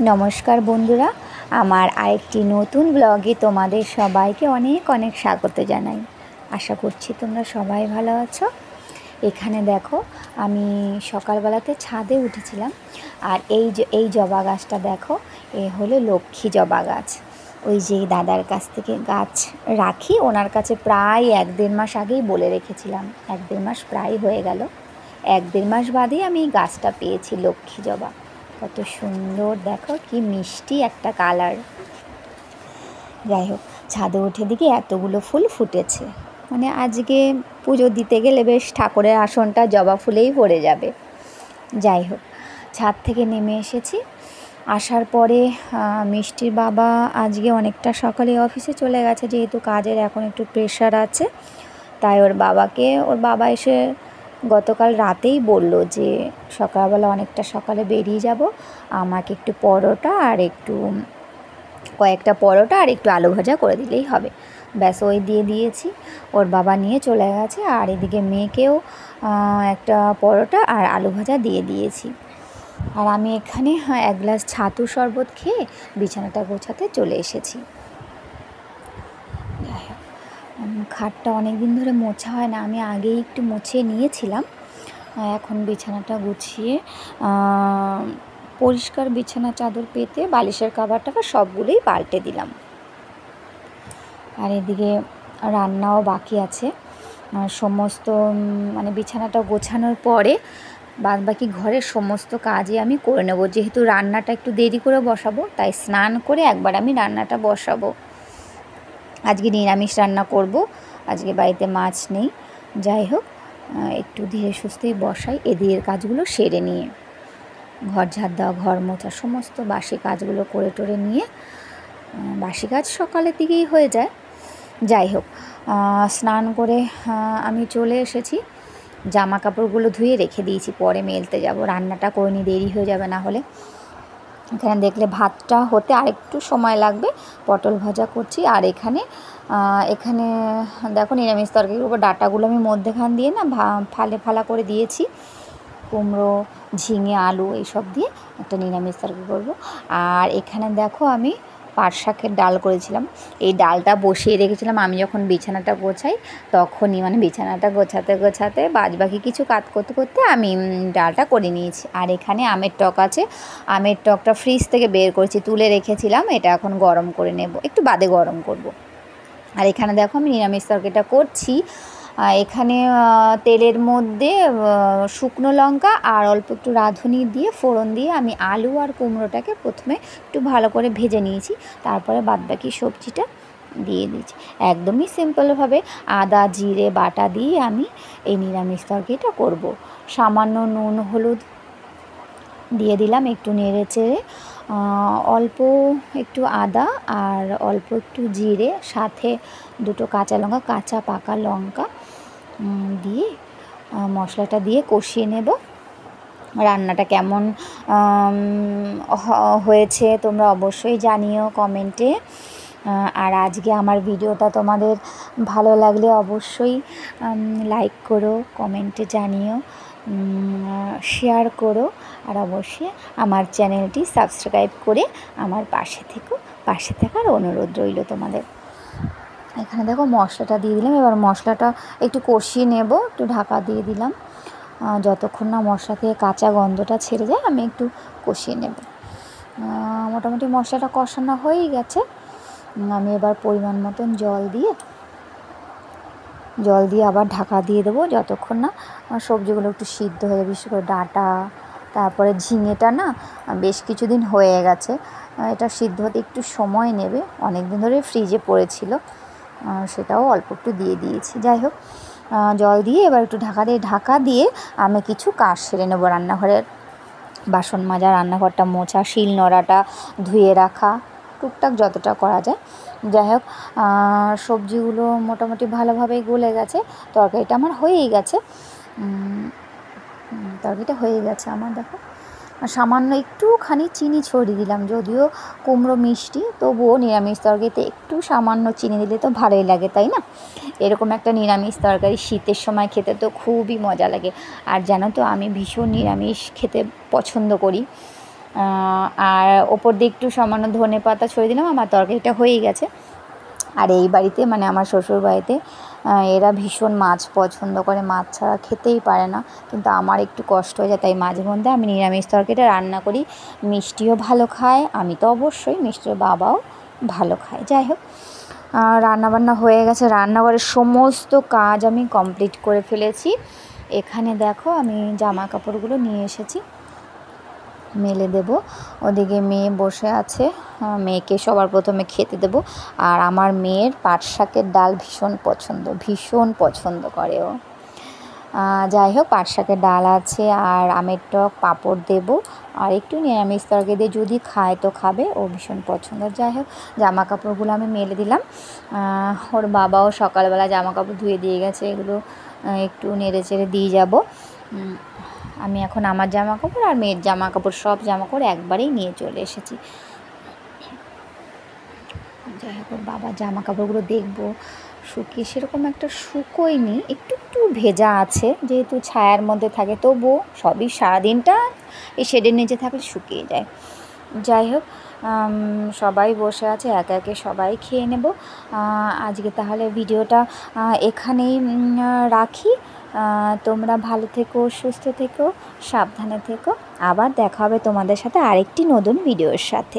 নমস্কার বন্ধুরা, আমার আরেকটি নতুন ব্লগে তোমাদের সবাইকে অনেক অনেক স্বাগত জানাই। আশা করছি তোমরা সবাই ভালো আছো। এখানে দেখো, আমি সকালবেলাতে ছাদে উঠেছিলাম, আর এই জবা গাছটা দেখো, এ হলো লক্ষ্মী জবা গাছ। ওই যে দাদার কাছ থেকে গাছ রাখি, ওনার কাছে প্রায় 1-1.5 মাস আগেই বলে রেখেছিলাম। 1-1.5 মাস প্রায় হয়ে গেল। 1-1.5 মাস বাদেই আমি এই গাছটা পেয়েছি, লক্ষ্মী জবা। কত সুন্দর দেখো, কি মিষ্টি একটা কালার। যাই হোক, ছাদে উঠে দিকে এতগুলো ফুল ফুটেছে, মানে আজকে পুজো দিতে গেলে বেশ ঠাকুরের আসনটা জবা ফুলেই ভরে যাবে। যাই হোক, ছাদ থেকে নেমে এসেছি। আসার পরে মিষ্টির বাবা আজকে অনেকটা সকালে অফিসে চলে গেছে, যেহেতু কাজের এখন একটু প্রেশার আছে। তাই ওর বাবা এসে গতকাল রাতেই বলল যে সকালবেলা অনেকটা সকালে বেরিয়ে যাব, আমাকে একটু কয়েকটা পরোটা আর একটু আলু ভাজা করে দিলেই হবে। ব্যাস, ওই দিয়ে দিয়েছি। ওর বাবা নিয়ে চলে গেছে, আর এদিকে মেয়েকেও একটা পরোটা আর আলু ভাজা দিয়ে দিয়েছি। আর আমি এখানে 1 গ্লাস ছাতু শরবত খেয়ে বিছানাটা গোছাতে চলে এসেছি। খাটটা অনেক দিন ধরে মোছা হয় না, আমি আগেই একটু মুছে নিয়েছিলাম। এখন বিছানাটা গুছিয়ে পরিষ্কার বিছানা চাদর পেতে বালিশের কভার সবগুলোই পাল্টে দিলাম। আর এদিকে রান্নাও বাকি আছে। সমস্ত মানে বিছানাটা গোছানোর পরে বাদবাকি ঘরের সমস্ত কাজই আমি করে নেব। যেহেতু রান্নাটা একটু দেরি করে বসাবো, তাই স্নান করে একবার আমি রান্নাটা বসাবো। আজকে নিরামিষ রান্না করব, আজকে বাড়িতে মাছ নেই। যাই হোক, একটু ধীরে সুস্থেই বসাই, এদিকের কাজগুলো সেরে নিয়ে, ঘর ঝাড় দেওয়া, ঘর মোছা, সমস্ত বাসি কাজগুলো করে টোরে নিয়ে, বাসি কাজ সকালের দিকেই হয়ে যায়। যাই হোক, স্নান করে আমি চলে এসেছি। জামা কাপড়গুলো ধুয়ে রেখে দিয়েছি, পরে মেলতে যাব। রান্নাটা করে নিয়ে দেরি হয়ে যাবে না হলে। এখানে দেখলে ভাতটা হতে আরেকটু সময় লাগবে, পটল ভাজা করছি। আর এখানে দেখো, নিরামিষ তরকারির উপর ডাঁটাগুলো আমি মধ্যেখান দিয়ে না ফালা করে দিয়েছি। কুমড়ো, ঝিঙে, আলু এইসব দিয়ে একটা নিরামিষ তরকারি করবো। আর এখানে দেখো, আমি পাট শাকের ডাল করেছিলাম। এই ডালটা বসিয়ে রেখেছিলাম আমি যখন বিছানাটা গোছাই, তখনই, মানে বিছানাটা গোছাতে বাদবাকি কিছু কাজ করতে করতে আমি ডালটা করে নিয়েছি। আর এখানে আমের টক আছে, আমের টকটা ফ্রিজ থেকে বের করেছি, তুলে রেখেছিলাম। এটা এখন গরম করে নেব, একটু বাদে গরম করব। আর এখানে দেখো, আমি নিরামিষ তরকারিটা করছি। এখানে তেলের মধ্যে শুকনো লঙ্কা আর অল্প একটু রাঁধুনি দিয়ে ফোড়ন দিয়ে আমি আলু আর কুমড়োটাকে প্রথমে একটু ভালো করে ভেজে নিয়েছি, তারপরে বাদবাকি সবজিটা দিয়ে দিয়েছি। একদমই সিম্পলভাবে আদা জিরে বাটা দিয়ে আমি এই নিরামিষ তরকারিটা করব। সামান্য নুন হলুদ দিয়ে দিলাম, একটু নেড়ে চেড়ে অল্প একটু আদা আর অল্প একটু জিরে, সাথে 2 কাঁচা লঙ্কা, কাঁচা পাকা লঙ্কা দিয়ে মশলাটা দিয়ে কষিয়ে নেব। রান্নাটা কেমন হয়েছে তোমরা অবশ্যই জানিও কমেন্টে। আর আজকে আমার ভিডিওটা তোমাদের ভালো লাগলে অবশ্যই লাইক করো, কমেন্টে জানিও, শেয়ার করো, আর অবশ্যই আমার চ্যানেলটি সাবস্ক্রাইব করে আমার পাশে থাকার অনুরোধ রইল তোমাদের। এখানে দেখো, মশলাটা দিয়ে দিলাম। এবার মশলাটা একটু কষিয়ে নেব, একটু ঢাকা দিয়ে দিলাম। যতক্ষণ না মশলা থেকে কাঁচা গন্ধটা ছেড়ে যায় আমি একটু কষিয়ে নেব। মোটামুটি মশলাটা কষানো হয়েই গেছে। আমি এবার পরিমাণ মতন জল দিয়ে আবার ঢাকা দিয়ে দেবো, যতক্ষণ না সবজিগুলো একটু সিদ্ধ হয়ে যায়। বিশেষ করে ডাঁটা, তারপরে ঝিঙেটা না বেশ কিছুদিন হয়ে গেছে, এটা সিদ্ধ হতে একটু সময় নেবে। অনেক দিন ধরে ফ্রিজে পড়েছিল, সেটাও অল্প একটু দিয়ে দিয়েছি। যাই হোক, জল দিয়ে এবার একটু ঢাকা দিয়ে আমি কিছু কাজ সেরে নেবো। রান্নাঘরের বাসন মাজা, রান্নাঘরটা মোছা, শিল নোড়াটা ধুয়ে রাখা, টুকটাক যতটা করা যায়। যাই হোক, সবজিগুলো মোটামুটি ভালোভাবেই গলে গেছে। তরকারিটা আমার হয়েই গেছে। আমার। দেখো, সামান্য একটুখানি চিনি ছড়িয়ে দিলাম। যদিও কুমড়ো মিষ্টি, তবুও নিরামিষ তরকারিতে একটু সামান্য চিনি দিলে তো ভালোই লাগে, তাই না? এরকম একটা নিরামিষ তরকারি শীতের সময় খেতে তো খুবই মজা লাগে। আর জানো তো, আমি ভীষণ নিরামিষ খেতে পছন্দ করি। আর ওপর দিয়ে একটু সামান্য ধনে পাতা ছড়িয়ে দিলাম। আমার তরকারিটা হয়েই গেছে। আর এই বাড়িতে মানে আমার শ্বশুর বাড়িতে এরা ভীষণ মাছ পছন্দ করে, মাছ ছাড়া খেতেই পারে না, কিন্তু আমার একটু কষ্ট হয়ে যায়, তাই মাঝে মধ্যে আমি নিরামিষ তরকারিটা রান্না করি। মিষ্টিও ভালো খায়, আমি তো অবশ্যই, মিষ্টির বাবাও ভালো খায়। যাই হোক, রান্নাবান্না হয়ে গেছে, রান্নাঘরের সমস্ত কাজ আমি কমপ্লিট করে ফেলেছি। এখানে দেখো আমি জামা কাপড়গুলো নিয়ে এসেছি, মেলে দেব। ওদিকে মেয়ে বসে আছে, মেয়েকে সবার প্রথমে খেতে দেব। আর আমার মেয়ের পাট শাকের ডাল ভীষণ পছন্দ করে ও। যাই হোক, পাট শাকের ডাল আছে, আর আমের টক, পাঁপড় দেব, আর একটু নিরামিষ তরকারি দিয়ে যদি খায় তো খাবে, ও ভীষণ পছন্দ। যাই হোক, জামা কাপড়গুলো আমি মেলে দিলাম। ওর বাবাও সকালবেলা জামা কাপড় ধুয়ে দিয়ে গেছে, এগুলো একটু নেড়ে চেড়ে দিয়ে যাব। আমি এখন আমার জামা কাপড় আর মেয়ের জামা কাপড়, সব জামা কাপড় একবারেই নিয়ে চলে এসেছি। যাই হোক, বাবার জামা কাপড়গুলো দেখবো শুকিয়ে, সেরকম একটা শুকোয়নি, একটু ভেজা আছে, যেহেতু ছায়ার মধ্যে থাকে, তবুও সবই সারাদিনটা এই শেডের নিচে থাকলে শুকিয়ে যায়। যাই হোক, সবাই বসে আছে, একে একে সবাই খেয়ে নেব। আজকে তাহলে ভিডিওটা এখানেই রাখি। তোমরা ভালো থেকো, সুস্থ থেকো, সাবধানে থেকো। আবার দেখা হবে তোমাদের সাথে আরেকটি নতুন ভিডিওর সাথে।